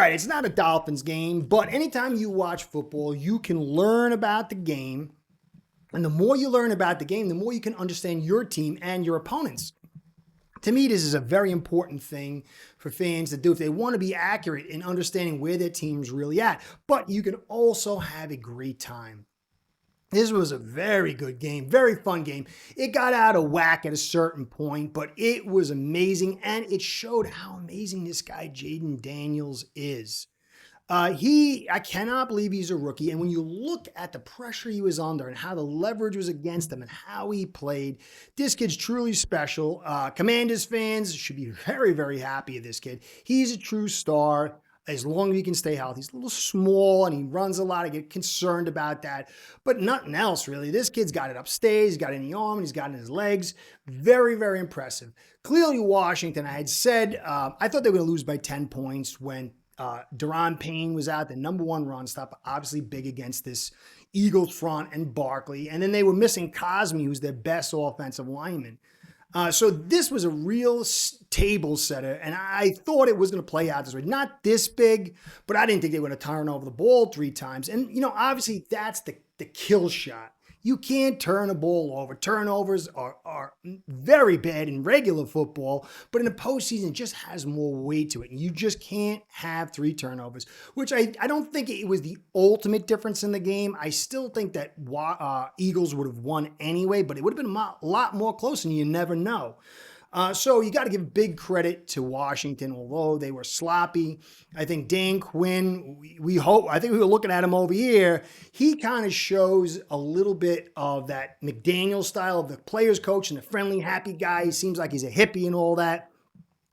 right, it's not a Dolphins game, but anytime you watch football, you can learn about the game. And the more you learn about the game, the more you can understand your team and your opponents. To me, this is a very important thing for fans to do if they want to be accurate in understanding where their team's really at. But you can also have a great time. This was a very good game, very fun game. It got out of whack at a certain point, but it was amazing, and it showed how amazing this guy, Jaden Daniels, is. I cannot believe he's a rookie. And when you look at the pressure he was under and how the leverage was against him and how he played, this kid's truly special. Commanders fans should be very, very happy with this kid. He's a true star. As long as he can stay healthy. He's a little small and he runs a lot. I get concerned about that, but nothing else really. This kid's got it upstage, he's got it in the arm, and he's got it in his legs. Very, very impressive. Clearly, Washington, I had said, I thought they were going to lose by 10 points when Daron Payne was out, the number one run stopper, obviously big against this Eagles front and Barkley. And then they were missing Cosme, who's their best offensive lineman. So this was a real table setter, and I thought it was going to play out this way. Not this big, but I didn't think they were going to turn over the ball 3 times. And, obviously that's the kill shot. You can't turn a ball over. Turnovers are very bad in regular football, but in the postseason, it just has more weight to it. And you just can't have 3 turnovers, which I don't think it was the ultimate difference in the game. I still think that Eagles would have won anyway, but it would have been a lot more close, and you never know. So you got to give big credit to Washington, although they were sloppy. I think Dan Quinn, I think we were looking at him over here. He kind of shows a little bit of that McDaniel style of the players coach and the friendly, happy guy. He seems like he's a hippie and all that.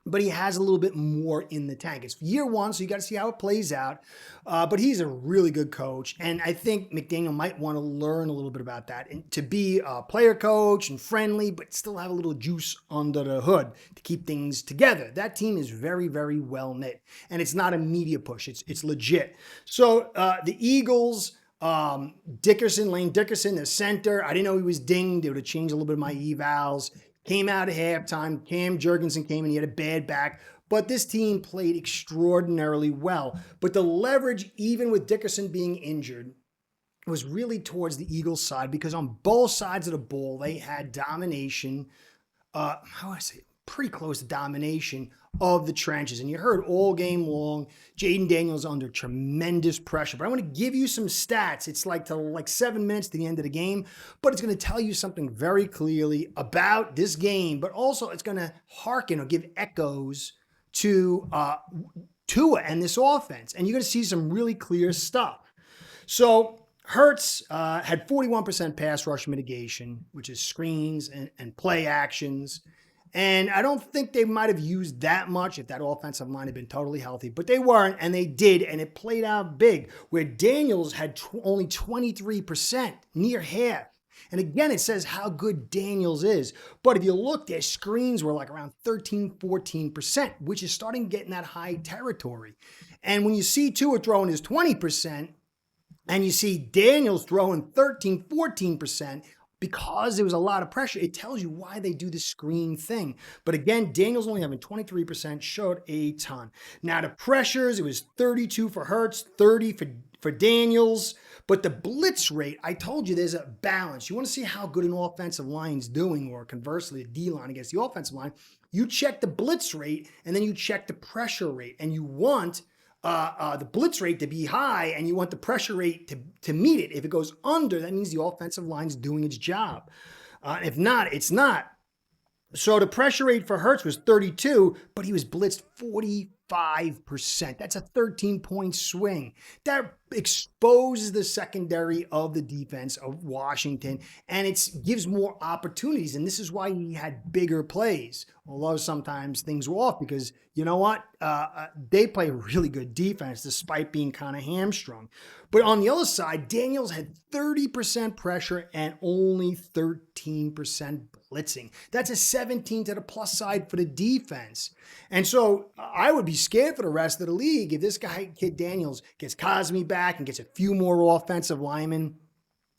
But he has a little bit more in the tank. It's year 1, so you got to see how it plays out. But he's a really good coach. And I think McDaniel might want to learn a little bit about that and to be a player coach and friendly, but still have a little juice under the hood to keep things together. That team is very, very well knit. And it's not a media push. It's legit. So the Eagles, Lane Dickerson, the center, I didn't know he was dinged. It would have changed a little bit of my evals. Came out at halftime. Cam Jurgensen came and he had a bad back. But this team played extraordinarily well. But the leverage, even with Dickerson being injured, was really towards the Eagles' side because on both sides of the ball, they had domination. Pretty close to domination of the trenches. And you heard all game long, Jaden Daniels under tremendous pressure. But I want to give you some stats. It's like 7 minutes to the end of the game, but it's going to tell you something very clearly about this game, but also it's going to hearken or give echoes to Tua and this offense. And you're going to see some really clear stuff. So Hurts had 41% pass rush mitigation, which is screens and play actions. And I don't think they might have used that much if that offensive line had been totally healthy, but they weren't, and they did, and it played out big, where Daniels had only 23%, near half. And again, it says how good Daniels is. But if you look, their screens were like around 13, 14%, which is starting to get in that high territory. And when you see Tua throwing his 20%, and you see Daniels throwing 13, 14%, because there was a lot of pressure, it tells you why they do the screen thing. But again, Daniels only having 23% showed a ton. Now the pressures, it was 32 for Hurts, 30 for Daniels. But the blitz rate, I told you there's a balance. You want to see how good an offensive line's doing, or conversely, a D-line against the offensive line. You check the blitz rate, and then you check the pressure rate. And you want the blitz rate to be high, and you want the pressure rate to meet it. If it goes under, that means the offensive line's doing its job. If not, it's not. So the pressure rate for Hurts was 32, but he was blitzed 45%. That's a 13-point swing. That exposes the secondary of the defense of Washington, and it gives more opportunities. And this is why he had bigger plays, although sometimes things were off because, you know what? They play really good defense despite being kind of hamstrung. But on the other side, Daniels had 30% pressure and only 13% blitzing. That's a 17 to the plus side for the defense. And so I would be scared for the rest of the league if this guy, Kid Daniels, gets Cosme back and gets a few more offensive linemen.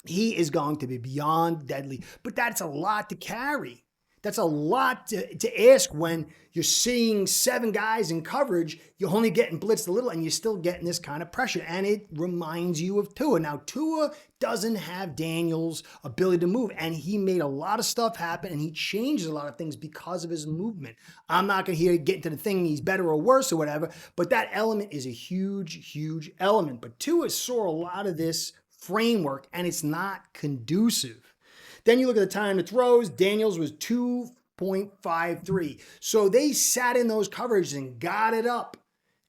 He is going to be beyond deadly. But that's a lot to carry. That's a lot to ask when you're seeing 7 guys in coverage. You're only getting blitzed a little and you're still getting this kind of pressure. And it reminds you of Tua. Now, Tua doesn't have Daniels' ability to move, and he made a lot of stuff happen and he changed a lot of things because of his movement. I'm not going to get into the thing he's better or worse or whatever, but that element is a huge, huge element. But Tua saw a lot of this framework and it's not conducive. Then you look at the time to throws. Daniels was 2.53. So they sat in those coverages and got it up.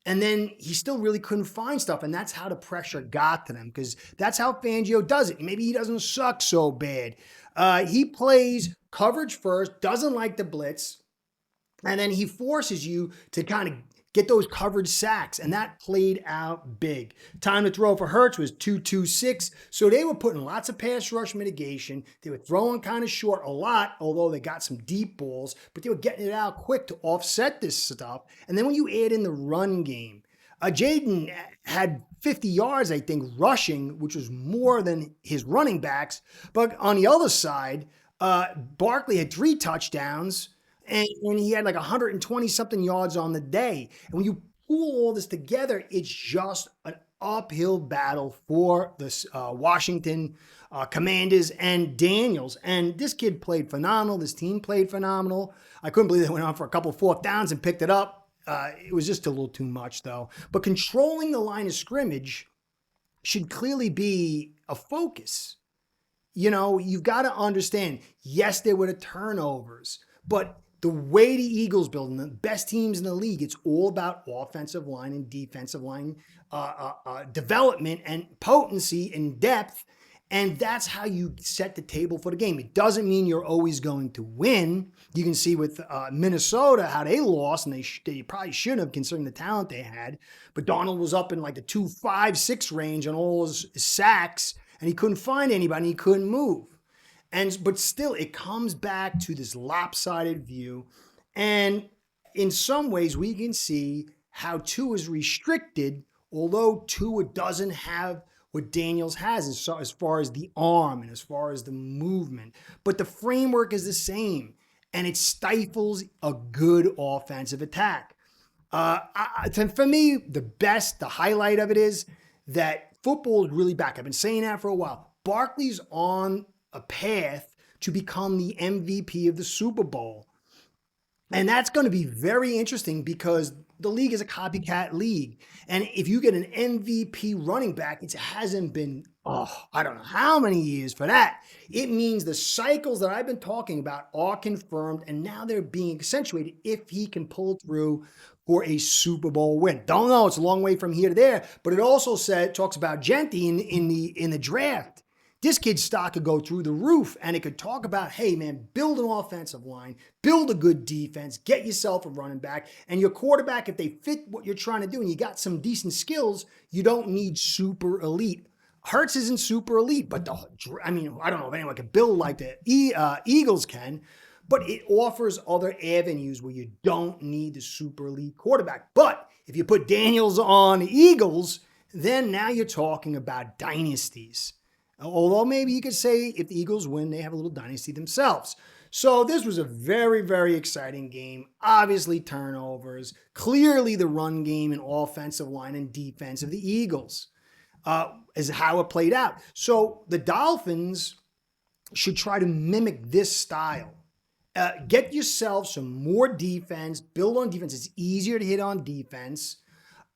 And then he still really couldn't find stuff. And that's how the pressure got to them, because that's how Fangio does it. Maybe he doesn't suck so bad. He plays coverage first, doesn't like the blitz, and then he forces you to kind of get those coverage sacks, and that played out big. Time to throw for Hurts was 2.26, so they were putting lots of pass rush mitigation. They were throwing kind of short a lot, although they got some deep balls, but they were getting it out quick to offset this stuff. And then when you add in the run game, Jaden had 50 yards, I think, rushing, which was more than his running backs. But on the other side, Barkley had 3 touchdowns, and he had like 120 something yards on the day. And when you pull all this together, it's just an uphill battle for the Washington Commanders and Daniels. And this kid played phenomenal. This team played phenomenal. I couldn't believe they went on for a couple 4th downs and picked it up. It was just a little too much, though. But controlling the line of scrimmage should clearly be a focus. You know, you've got to understand, yes, there were the turnovers, but the way the Eagles build, and the best teams in the league, it's all about offensive line and defensive line development and potency and depth. And that's how you set the table for the game. It doesn't mean you're always going to win. You can see with Minnesota how they lost, and they probably shouldn't have considering the talent they had. But Donald was up in like the 2.56 range on all his sacks, and he couldn't find anybody. He couldn't move. But still, it comes back to this lopsided view. And in some ways, we can see how Tua is restricted, although Tua doesn't have what Daniels has as far as the arm and as far as the movement. But the framework is the same, and it stifles a good offensive attack. For me, the highlight of it is that football is really back. I've been saying that for a while. Barkley's on a path to become the MVP of the Super Bowl. And that's going to be very interesting because the league is a copycat league. And if you get an MVP running back, it hasn't been, I don't know how many years for that. It means the cycles that I've been talking about are confirmed, and now they're being accentuated if he can pull through for a Super Bowl win. Don't know, it's a long way from here to there, but it also talks about Gentry in the draft. This kid's stock could go through the roof, and it could talk about, hey, man, build an offensive line, build a good defense, get yourself a running back, and your quarterback, if they fit what you're trying to do and you got some decent skills, you don't need super elite. Hurts isn't super elite, but I don't know if anyone can build like the Eagles can, but it offers other avenues where you don't need the super elite quarterback. But if you put Daniels on the Eagles, then now you're talking about dynasties. Although maybe you could say if the Eagles win, they have a little dynasty themselves. So this was a very, very exciting game. Obviously turnovers. Clearly the run game and offensive line and defense of the Eagles is how it played out. So the Dolphins should try to mimic this style. Get yourself some more defense. Build on defense. It's easier to hit on defense.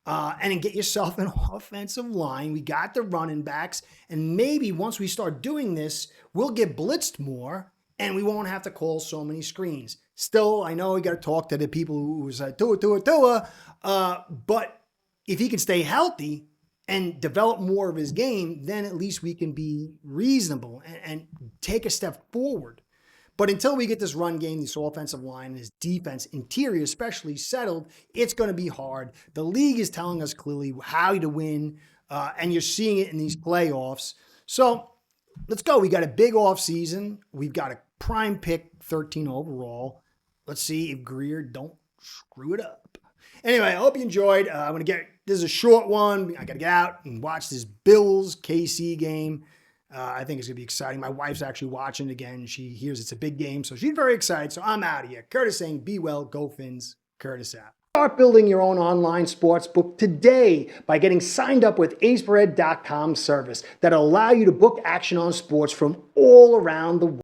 And then get yourself an offensive line. We got the running backs. And maybe once we start doing this, we'll get blitzed more and we won't have to call so many screens. Still, I know we got to talk to the people who say, Tua. But if he can stay healthy and develop more of his game, then at least we can be reasonable and take a step forward. But until we get this run game, this offensive line, this defense, interior especially settled, it's going to be hard. The league is telling us clearly how to win, and you're seeing it in these playoffs. So let's go. We got a big offseason. We've got a prime pick, 13 overall. Let's see if Greer don't screw it up. Anyway, I hope you enjoyed. This is a short one. I got to get out and watch this Bills KC game. I think it's going to be exciting. My wife's actually watching again. She hears it's a big game, so she's very excited. So I'm out of here. Curtis saying, be well, go Fins, Curtis out. Start building your own online sports book today by getting signed up with aceperhead.com service that'll allow you to book action on sports from all around the world.